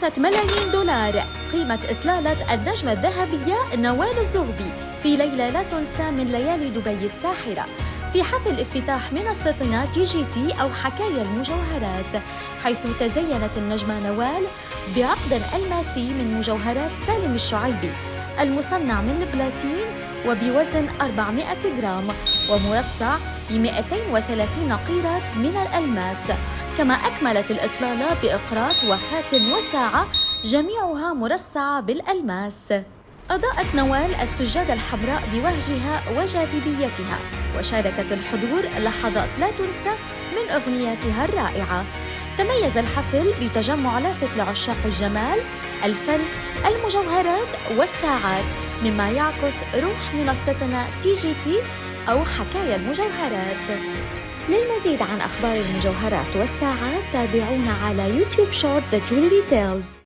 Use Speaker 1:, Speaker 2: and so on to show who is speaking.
Speaker 1: ملايين دولار قيمة إطلالة النجمة الذهبية نوال الزغبي في ليلة لا تنسى من ليالي دبي الساحرة، في حفل افتتاح منصتنا TGT أو حكايا المجوهرات، حيث تزينت النجمة نوال بعقد ألماسي من مجوهرات سالم الشعيبي المصنع من البلاتين وبوزن 400 جرام ومرصع ب 230 قيراط من الألماس. كما أكملت الإطلالة بإقراط وخاتم وساعة جميعها مرصعة بالألماس. أضاءت نوال السجادة الحمراء بوهجها وجاذبيتها، وشاركت الحضور لحظات لا تنسى من أغنياتها الرائعة. تميز الحفل بتجمع لافت لعشاق الجمال، الفن، المجوهرات والساعات، مما يعكس روح منصتنا TGT أو حكايا المجوهرات. للمزيد عن أخبار المجوهرات والساعات تابعونا على يوتيوب شورت The Jewelry Tales.